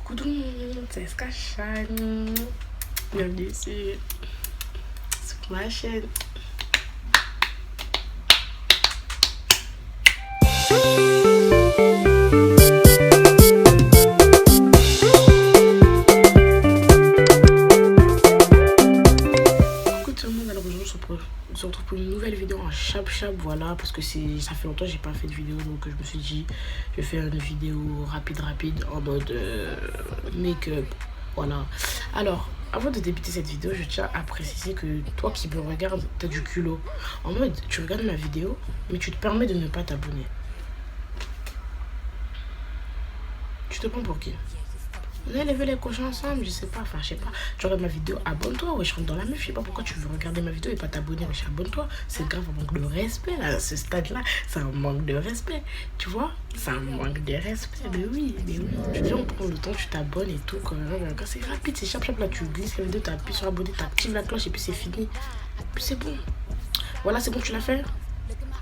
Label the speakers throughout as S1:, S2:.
S1: Coucou tout le monde, c'est Skachan. Bienvenue sur ma chaîne. Coucou tout le monde, alors aujourd'hui on se retrouve pour une nouvelle vidéo en chap, voilà, parce que ça fait longtemps que j'ai pas fait de vidéo, donc je me suis dit je vais faire une vidéo rapide en mode make-up, voilà. Alors avant de débuter cette vidéo, je tiens à préciser que toi qui me regardes, t'as du culot. En mode, tu regardes ma vidéo, mais tu te permets de ne pas t'abonner. Tu te prends pour qui? On a levé les cochons ensemble, je sais pas, tu regardes ma vidéo, abonne-toi, ouais, je rentre dans la meuf, je sais pas pourquoi tu veux regarder ma vidéo et pas t'abonner, mais abonne-toi, c'est grave un manque de respect, là, à ce stade-là, c'est un manque de respect, tu vois, c'est un manque de respect, mais oui, tu viens, on prend le temps, tu t'abonnes et tout, quand c'est rapide, c'est chap, là, tu glisses la vidéo, t'appuies sur abonner, t'actives la cloche et puis c'est fini, puis c'est bon, voilà, c'est bon, tu l'as fait?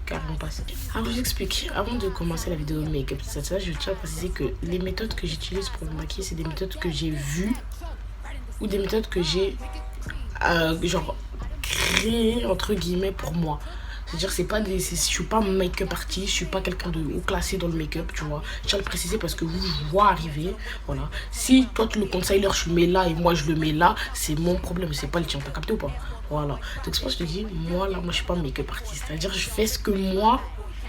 S1: Car on passe. Alors je vous explique, avant de commencer la vidéo make-up, je tiens à préciser que les méthodes que j'utilise pour me maquiller, c'est des méthodes que j'ai vues ou des méthodes que j'ai genre créées entre guillemets pour moi. C'est-à-dire je suis pas make-up artiste, je suis pas quelqu'un de haut classé dans le make-up, tu vois. Je tiens à le préciser parce que vous, je vois arriver, voilà. Si toi tu le concealer, je le mets là et moi je le mets là, c'est mon problème, c'est pas le tien, t'as capté ou pas? Voilà. Donc c'est pour ça que je te dis, moi je suis pas make-up artiste. C'est-à-dire je fais ce que moi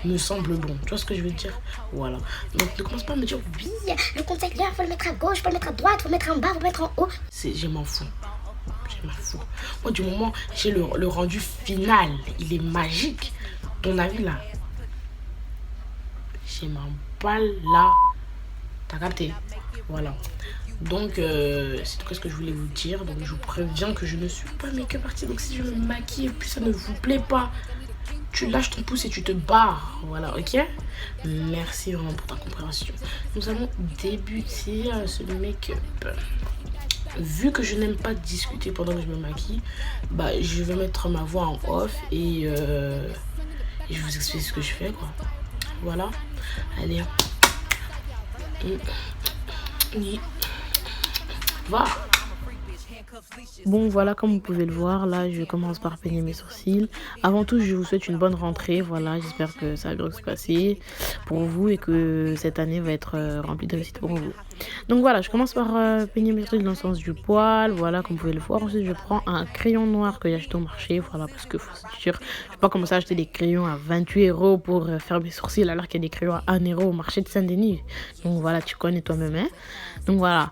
S1: me semble bon. Tu vois ce que je veux dire? Voilà. Donc ne commence pas à me dire, oui, le concealer, faut le mettre à gauche, faut le mettre à droite, faut le mettre en bas, faut le mettre en haut. Je m'en fous. Je m'en fous. Moi, du moment j'ai le rendu final, il est magique. Ton avis là, j'ai m'en balle là. T'as capté? Voilà. Donc, c'est tout ce que je voulais vous dire. Donc, je vous préviens que je ne suis pas make-up artiste. Donc, si je me maquille et puis ça ne vous plaît pas, tu lâches ton pouce et tu te barres. Voilà, ok? Merci vraiment pour ta compréhension. Nous allons débuter ce make-up. Vu que je n'aime pas discuter pendant que je me maquille, bah, je vais mettre ma voix en off et je vous explique ce que je fais, quoi. Voilà. Allez. Va. Bon voilà, comme vous pouvez le voir, là je commence par peigner mes sourcils. Avant tout, je vous souhaite une bonne rentrée, voilà, j'espère que ça va bien se passer pour vous et que cette année va être remplie de réussite pour vous. Donc voilà, je commence par peigner mes sourcils dans le sens du poil, voilà, comme vous pouvez le voir. Ensuite, je prends un crayon noir que j'ai acheté au marché, voilà, parce que faut se dire, je vais pas commencer à acheter des crayons à 28 € pour faire mes sourcils alors qu'il y a des crayons à 1 € au marché de Saint-Denis. Donc voilà, tu connais toi-même, hein. Donc voilà.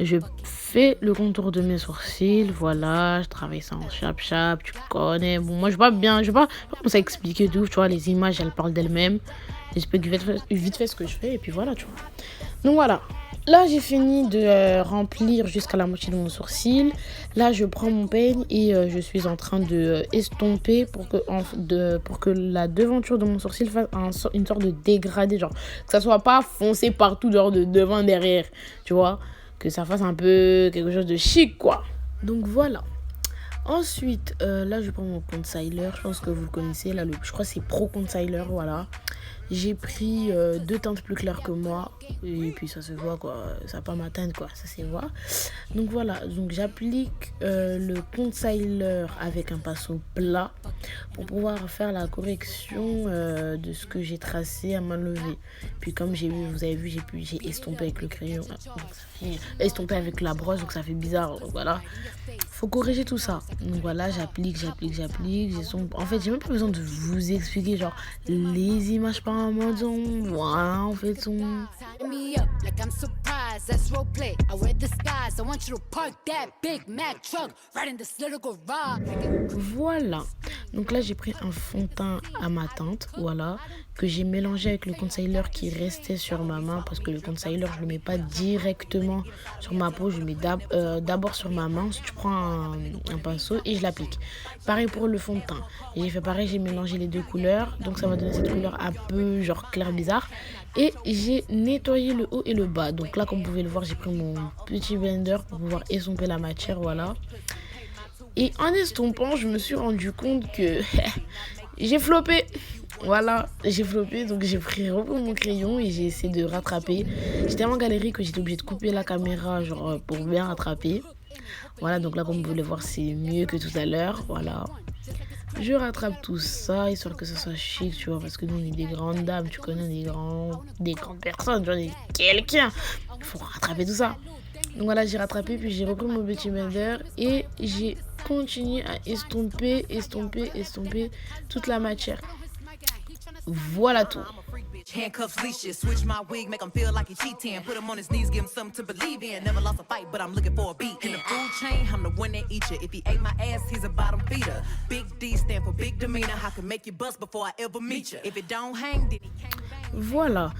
S1: Je fais le contour de mes sourcils, voilà, je travaille ça en chap, tu connais. Bon, moi, je vais pas commencer à expliquer tout, tu vois, les images, elles parlent d'elles-mêmes. J'explique vite fait ce que je fais, et puis voilà, tu vois. Donc voilà, là, j'ai fini de remplir jusqu'à la moitié de mon sourcil. Là, je prends mon peigne et je suis en train de estomper pour que la devanture de mon sourcil fasse une sorte de dégradé, genre, que ça soit pas foncé partout, genre de devant, derrière, tu vois. Que ça fasse un peu quelque chose de chic, quoi. Donc voilà. Ensuite, là je prends mon concealer. Je pense que vous le connaissez. Là, je crois que c'est Pro Concealer, voilà. J'ai pris 2 teintes plus claires que moi. Et puis ça se voit, quoi. Ça va pas m'atteindre, quoi. Ça se voit. Donc voilà. Donc j'applique le concealer avec un pinceau plat pour pouvoir faire la correction de ce que j'ai tracé à main levée. Puis comme vous avez vu, j'ai estompé avec le crayon. Donc ça fait estompé avec la brosse, donc ça fait bizarre. Donc voilà. Faut corriger tout ça. Donc voilà, j'applique. En fait, j'ai même pas besoin de vous expliquer, genre, les images par Amazon. Voilà, en fait, sont... Voilà. Donc là, j'ai pris un fond de teint à ma teinte, voilà, que j'ai mélangé avec le concealer qui restait sur ma main, parce que le concealer, je le mets pas directement sur ma peau, je le mets d'abord sur ma main. Ensuite, je prends un pinceau et je l'applique. Pareil pour le fond de teint. Et j'ai fait pareil, j'ai mélangé les deux couleurs, donc ça va donner cette couleur un peu genre clair bizarre. Et j'ai nettoyé le haut et le bas. Donc là, comme vous pouvez le voir, j'ai pris mon petit blender pour pouvoir estomper la matière, voilà. Et en estompant, je me suis rendu compte que j'ai floppé. Voilà, j'ai floppé, donc j'ai repris mon crayon et j'ai essayé de rattraper. J'ai tellement galéré que j'étais obligée de couper la caméra, genre, pour bien rattraper. Voilà, donc là, comme vous pouvez le voir, c'est mieux que tout à l'heure. Voilà. Je rattrape tout ça, histoire que ça soit chic, tu vois, parce que nous, on est des grandes dames, tu connais, des grandes personnes, tu vois, quelqu'un. Il faut rattraper tout ça. Donc voilà, j'ai rattrapé, puis j'ai repris mon petit blender et j'ai continué à estomper toute la matière. Voilà tout.
S2: Handcuffs, leashes, switch my wig, make him feel like he cheating. Put him on his knees, give him something to believe in. Never lost a fight, but I'm looking for a beat. In the food chain, I'm the one that eat you. If he ate my ass, he's a bottom feeder. Big D stand for big demeanor. I can make you bust before I ever meet you. If it don't hang, then he can't bang.
S1: Voilà.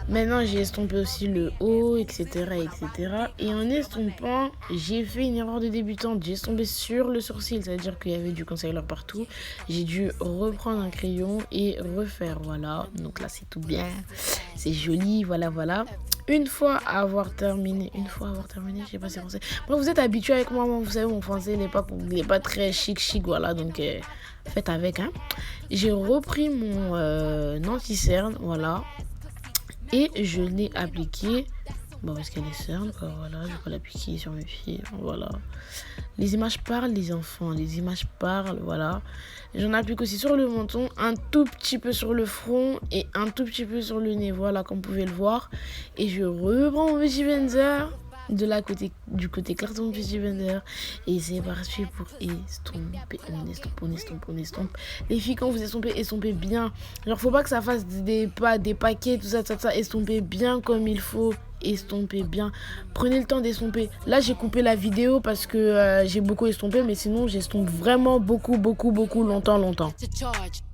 S1: Maintenant, j'ai estompé aussi le haut, etc., etc. Et en estompant, j'ai fait une erreur de débutante. J'ai estompé sur le sourcil, c'est-à-dire qu'il y avait du concealer partout. J'ai dû reprendre un crayon et refaire, voilà. Donc là, c'est tout bien. C'est joli, voilà. Une fois avoir terminé, je sais pas si c'est français. Bon, vous êtes habitués avec moi, vous savez, mon français n'est pas très chic, voilà. Donc, faites avec, hein. J'ai repris mon anti-cerne, voilà. Et je l'ai appliqué. Bon, parce qu'elle est cerne, quoi, voilà. Je vais pas l'appliquer sur mes pieds, voilà. Les images parlent, les enfants. Les images parlent, voilà. J'en applique aussi sur le menton, un tout petit peu sur le front et un tout petit peu sur le nez, voilà, comme vous pouvez le voir. Et je reprends mon petit blender du côté clair de mon petit blender. Et c'est parti pour estomper. On estompe. Les filles, quand vous estompez bien. Genre, faut pas que ça fasse des paquets, tout ça. Estompez bien comme il faut. Estompez bien. Prenez le temps d'estomper. Là, j'ai coupé la vidéo parce que j'ai beaucoup estompé, mais sinon, j'estompe vraiment beaucoup, longtemps.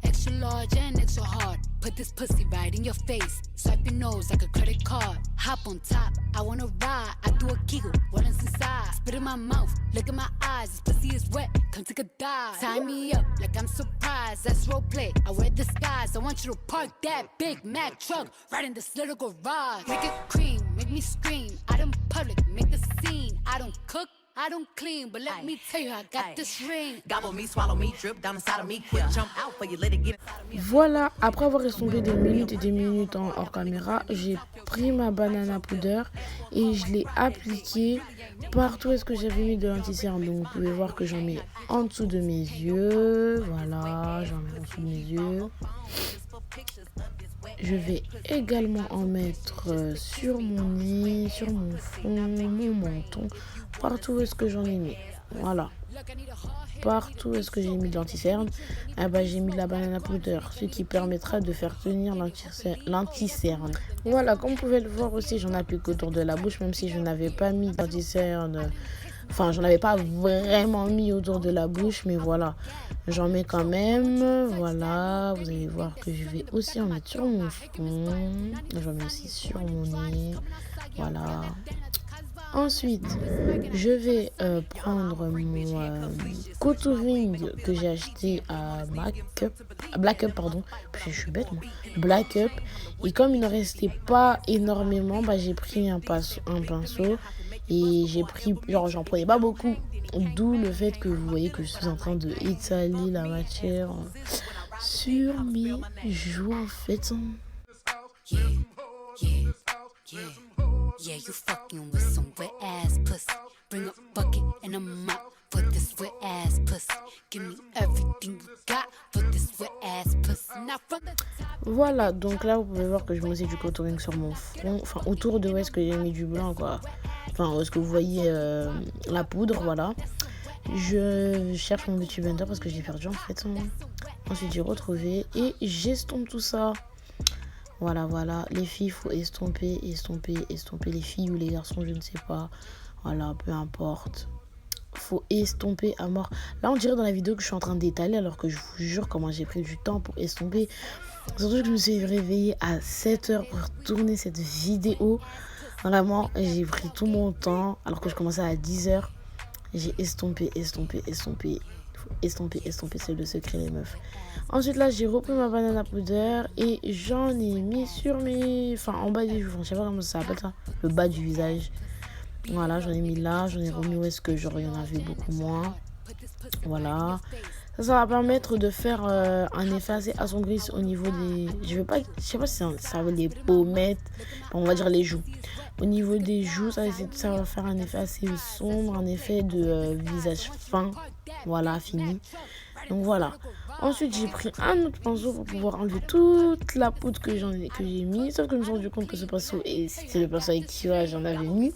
S3: Extra large and extra hard. Put this pussy right in your face. Swipe your nose like a credit card. Hop on top, I wanna ride. I do a giggle, what is inside? Spit in my mouth, look in my eyes. This pussy is wet, come take a dive. Tie me up like I'm surprised. That's role play. I wear disguise. I want you to park that Big Mac truck right in this little garage. Make it cream, make me scream. Out in public, make a scene. I don't cook, I don't clean, but let me tell you, I got this ring.
S2: Gobble me, swallow me, drip down inside of me. Quick jump out for you, let it get inside of me.
S1: Voilà, après avoir estompé des minutes en hors caméra, j'ai pris ma banana poudre et je l'ai appliquée partout où est-ce que j'avais mis de l'anti-cerne. Donc vous pouvez voir que j'en mets en dessous de mes yeux. Voilà, j'en mets en dessous de mes yeux. Je vais également en mettre sur mon nez, sur mon front, mon menton, partout où est-ce que j'en ai mis. Voilà. Partout où est-ce que j'ai mis de l'anti-cerne, j'ai mis de la banana powder, ce qui permettra de faire tenir l'anti-cerne. Voilà, comme vous pouvez le voir aussi, j'en applique autour de la bouche, même si je n'avais pas mis d'anti-cerne. Enfin, j'en avais pas vraiment mis autour de la bouche, mais voilà. J'en mets quand même. Voilà, vous allez voir que je vais aussi en mettre sur mon front. J'en mets aussi sur mon nez. Voilà. Ensuite, je vais prendre mon contouring que j'ai acheté à Black Up, pardon. Je suis bête, moi. Black Up. Et comme il ne restait pas énormément, j'ai pris un pinceau. Et j'ai pris, genre, j'en prenais pas beaucoup. D'où le fait que vous voyez que je suis en train de étaler la matière sur mes joues, en fait.
S3: Yeah, you fucking with some wet ass pussy. Bring a bucket and a mop for this wet ass pussy. Give me everything you got for this wet ass pussy. Now from the top.
S1: Voilà, donc là vous pouvez voir que je me mets du contouring sur mon front, enfin autour de où est-ce que j'ai mis du blanc, quoi. Enfin, où est-ce que vous voyez la poudre, voilà. Je cherche mon beauty blender parce que j'ai perdu en fait. Ensuite j'ai retrouvé et j'estompe tout ça. Voilà. Les filles, il faut estomper. Les filles ou les garçons, je ne sais pas. Voilà, peu importe. Faut estomper à mort. Là, on dirait dans la vidéo que je suis en train d'étaler, alors que je vous jure comment j'ai pris du temps pour estomper. Surtout que je me suis réveillée à 7h pour tourner cette vidéo. Vraiment, j'ai pris tout mon temps, alors que je commençais à 10h. J'ai estompé. Estomper, c'est le secret, les meufs. Ensuite là, j'ai repris ma banana powder et j'en ai mis sur en bas du, je sais pas comment ça s'appelle ça, le bas du visage. Voilà, j'en ai mis là, j'en ai remis où est-ce que genre il y en avait beaucoup moins. Voilà, Ça va permettre de faire un effet assez assombri au niveau des... Je sais pas si ça va les pommettes, on va dire les joues. Au niveau des joues, ça va faire un effet assez sombre, un effet de visage fin, voilà, fini. Donc voilà. Ensuite, j'ai pris un autre pinceau pour pouvoir enlever toute la poudre que j'ai mis. Sauf que je me suis rendu compte que ce pinceau, et c'était le pinceau avec qui j'en avais mis.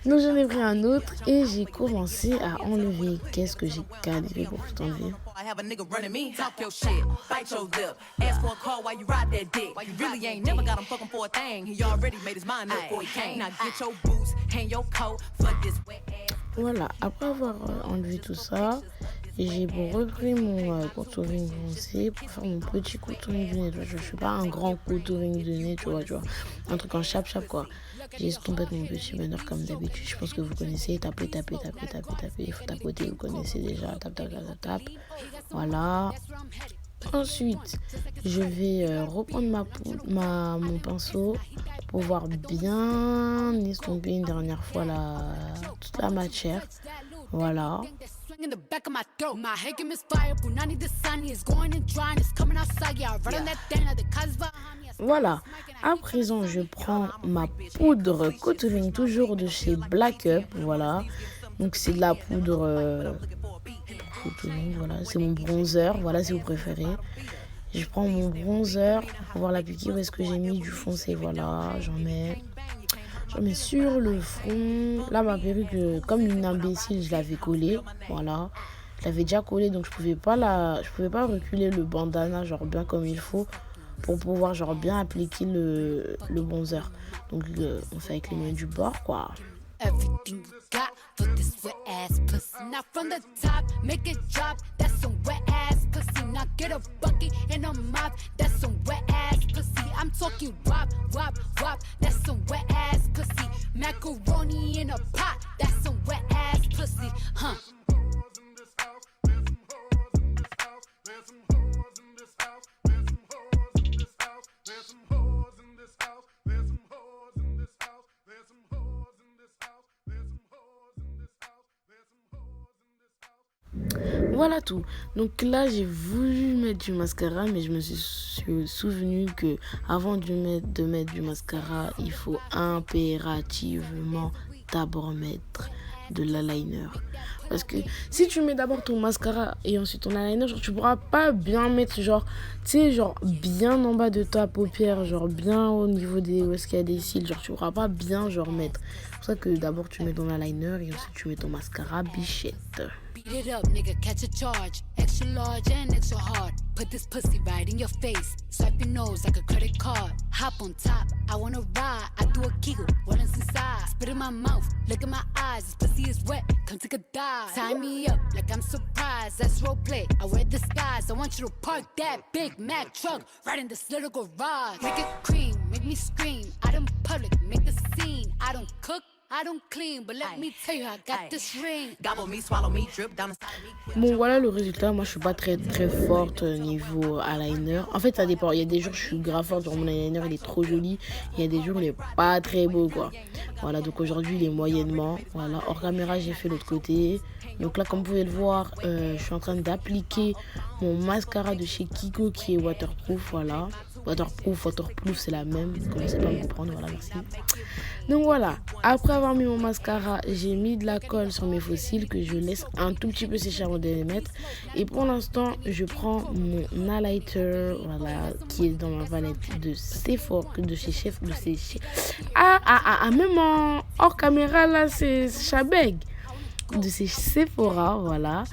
S1: Donc j'en ai pris un autre et j'ai commencé à enlever. Qu'est-ce que j'ai galéré pour tout enlever.
S2: I have a nigga running me. Talk your shit, bite your lip. Ask for a call while you ride that dick. You really ain't never got him fucking for a thing. He already made his mind up before he came. Now get your boots, hang your coat for this wet ass.
S1: Voilà, après avoir enlevé tout ça, j'ai repris mon contouring foncé pour faire mon petit contouring de nez. Je ne fais pas un grand contouring de nez, tu vois, un truc en chap quoi. J'ai estompé mon petit bonheur comme d'habitude. Je pense que vous connaissez, taper. Il faut tapoter, vous connaissez déjà, tape. Voilà. Ensuite, je vais reprendre mon pinceau pour pouvoir bien estomper une dernière fois toute la matière. Voilà. Voilà. À présent, je prends ma poudre contouring toujours de chez Black Up. Voilà. Donc, c'est de la poudre contouring. Voilà. C'est mon bronzer. Voilà, si vous préférez. Je prends mon bronzer pour pouvoir l'appliquer. Où est-ce que j'ai mis du foncé? Voilà. J'en mets sur le front. Là, ma perruque, comme une imbécile, je l'avais collée. Voilà. Je l'avais déjà collée, donc je pouvais pas reculer le bandana, genre bien comme il faut, pour pouvoir genre bien appliquer le bronzer. Donc, on fait avec les mains du bord, quoi.
S3: Everything you got for this wet ass pussy. Now from the top, make it drop. That's some wet ass pussy. Now get a bucket and a mop. That's some wet ass pussy. I'm talking wop. That's some wet ass pussy. Macaroni in a pot. That's some wet ass pussy. Huh?
S1: Voilà tout. Donc là, j'ai voulu mettre du mascara, mais je me suis souvenu que avant de mettre du mascara, il faut impérativement d'abord mettre de l'eyeliner. Parce que si tu mets d'abord ton mascara et ensuite ton eyeliner, genre, tu pourras pas bien mettre bien en bas de ta paupière, genre bien au niveau où est-ce qu'il y a des cils, genre tu pourras pas bien mettre. C'est pour ça que d'abord tu mets ton eyeliner et ensuite tu mets ton mascara bichette.
S3: Beat it up, nigga, catch a charge. Extra large and extra hard. Put this pussy right in your face. Swipe your nose like a credit card. Hop on top, I wanna ride. I do a giggle, what is inside? Spit in my mouth, look in my eyes. This pussy is wet, come take a dive. Tie me up like I'm surprised, that's roleplay. I wear disguise, I want you to park that Big Mac truck right in this little garage. Make it cream, make me scream. Out in public, make a scene. I don't cook, I don't clean, but let me tell you, I got this ring.
S2: Gobble me, swallow me, drip down the side of me.
S1: Bon, voilà le résultat. Moi, je suis pas très forte niveau eyeliner. En fait, ça dépend. Il y a des jours, je suis grave forte. Genre, mon eyeliner, il est trop joli. Il y a des jours, il est pas très beau, quoi. Voilà, donc aujourd'hui, il est moyennement. Voilà, hors caméra, j'ai fait l'autre côté. Donc là, comme vous pouvez le voir, je suis en train d'appliquer mon mascara de chez Kiko qui est waterproof. Voilà. Waterproof, c'est la même. Vous commencez pas à me comprendre. Voilà, merci. Donc voilà, après avoir mis mon mascara, j'ai mis de la colle sur mes faux cils que je laisse un tout petit peu sécher avant de les mettre. Et pour l'instant, je prends mon highlighter, voilà, qui est dans ma palette de Sephora, même hors caméra là, c'est Chabeg de ces Sephora, voilà.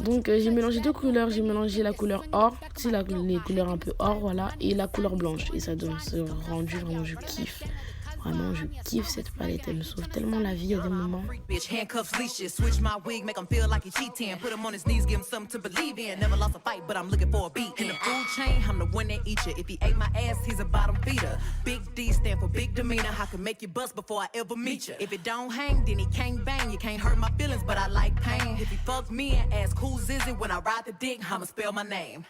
S1: Donc j'ai mélangé deux couleurs, j'ai mélangé la couleur or, les couleurs un peu or, voilà, et la couleur blanche. Et ça donne ce rendu, vraiment je kiffe. Vraiment, je kiffe cette palette, elle me sauve tellement la vie à des moments.
S2: Bitch, handcuffs, leashes, switch my wig, make him feel like he cheating. Put him on his knees, give him something to believe in. Never lost a fight, but I'm looking for a beat. In the food chain, I'm the one that eat you. If he ate my ass, he's a bottom feeder. Big D stand for big demeanor. I can make you bust before I ever meet you. If it don't hang, then he can't bang. You can't hurt my feelings, but I like pain. If he fuck me and ask who's is it when I ride the dick, I'ma spell my name.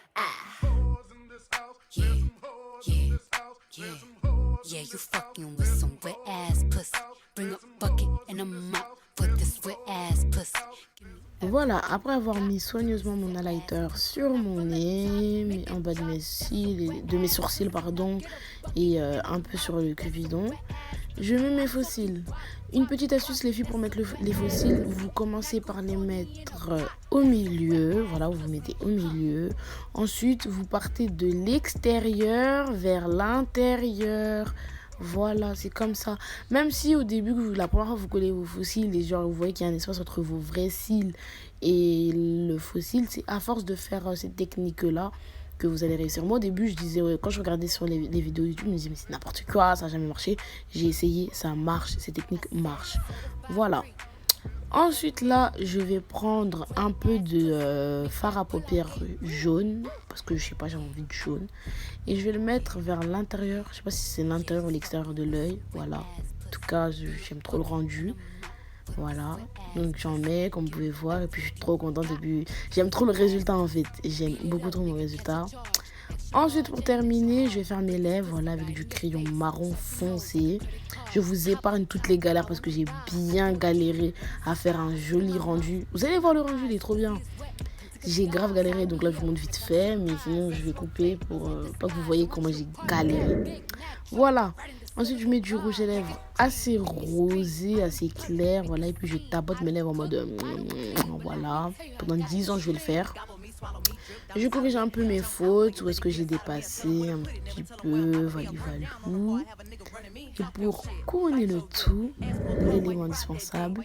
S3: Yeah, you fucking with some wet ass pussy. Bring a bucket and a mop for this wet ass pussy.
S1: Voilà, après avoir mis soigneusement mon highlighter sur mon nez, en bas de mes cils, de mes sourcils, pardon, et un peu sur le cupidon, je mets mes faux cils. Une petite astuce les filles pour mettre les faux cils, vous commencez par les mettre au milieu, voilà, vous mettez au milieu. Ensuite, vous partez de l'extérieur vers l'intérieur. Voilà, c'est comme ça. Même si au début, la première fois vous collez vos faux cils, et genre vous voyez qu'il y a un espace entre vos vrais cils et le faux cil, c'est à force de faire cette technique-là que vous allez réussir. Moi au début, je disais, ouais, quand je regardais sur les vidéos YouTube, je me disais, mais c'est n'importe quoi, ça n'a jamais marché. J'ai essayé, ça marche, ces techniques marchent. Voilà. Ensuite là, je vais prendre un peu de fard à paupières jaune, parce que je sais pas, j'ai envie de jaune. Et je vais le mettre vers l'intérieur, je sais pas si c'est l'intérieur ou l'extérieur de l'œil, voilà. En tout cas, j'aime trop le rendu. Voilà, donc j'en mets comme vous pouvez voir et puis je suis trop contente et puis j'aime trop le résultat en fait, j'aime beaucoup trop mon résultat. Ensuite pour terminer, je vais faire mes lèvres, voilà, avec du crayon marron foncé. Je vous épargne toutes les galères parce que j'ai bien galéré à faire un joli rendu. Vous allez voir le rendu, il est trop bien. J'ai grave galéré, donc là je vous montre vite fait, mais sinon je vais couper pour pas que vous voyez comment j'ai galéré. Voilà. Ensuite, je mets du rouge à lèvres assez rosé, assez clair, voilà, et puis je tapote mes lèvres en mode voilà. Pendant 10 ans, je vais le faire. Je corrige un peu mes fautes, où est-ce que j'ai dépassé un petit peu, voilà. Et pour couronner le tout, l'élément indispensable,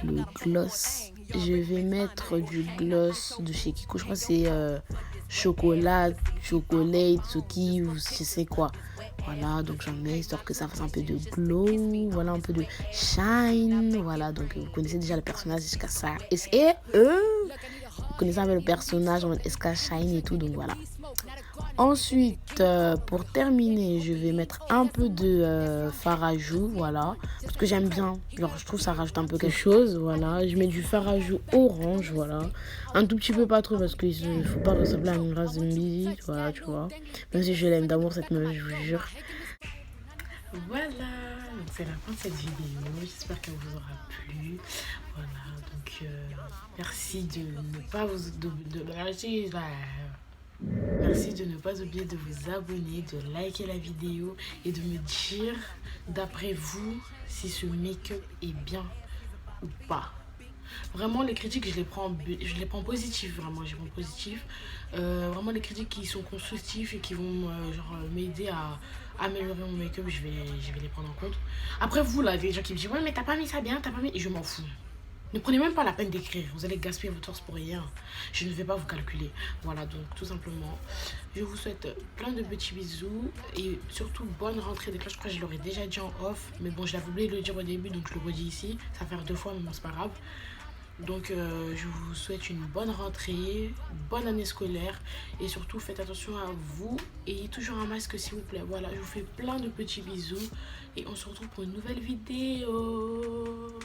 S1: le gloss. Je vais mettre du gloss de chez Kiko, je crois que c'est chocolat, Tsuki ou je sais quoi. Voilà, donc j'en mets histoire que ça fasse un peu de glow, voilà, un peu de shine. Voilà, donc vous connaissez déjà le personnage Escassa. Vous connaissez un peu le personnage en mode Esca Shine et tout, donc voilà. Ensuite, pour terminer, je vais mettre un peu de fard à joues, voilà, parce que j'aime bien, genre je trouve que ça rajoute un peu quelque chose, voilà. Je mets du fard à joues orange, voilà, un tout petit peu, pas trop, parce qu'il ne faut pas ressembler à une race de midi, voilà, tu vois, même si je l'aime d'amour cette meuf, je vous jure. Voilà, donc c'est la fin de cette vidéo, j'espère qu'elle vous aura plu, voilà, donc merci de ne pas vous... Merci de ne pas oublier de vous abonner, de liker la vidéo et de me dire d'après vous si ce make-up est bien ou pas. Vraiment les critiques je les prends positif, vraiment je les prends positif. Vraiment les critiques qui sont constructives et qui vont m'aider à améliorer mon make-up, je vais les prendre en compte. Après vous là, des gens qui me disent ouais mais t'as pas mis ça bien, t'as pas mis, et je m'en fous. Ne prenez même pas la peine d'écrire, vous allez gaspiller votre force pour rien. Je ne vais pas vous calculer. Voilà, donc tout simplement, je vous souhaite plein de petits bisous et surtout bonne rentrée des cloches. Je crois que je l'aurais déjà dit en off, mais bon, je l'avais oublié de le dire au début, donc je le redis ici. Ça va faire 2 fois, mais bon, c'est pas grave. Donc, je vous souhaite une bonne rentrée, bonne année scolaire et surtout, faites attention à vous et ayez toujours un masque s'il vous plaît. Voilà, je vous fais plein de petits bisous et on se retrouve pour une nouvelle vidéo.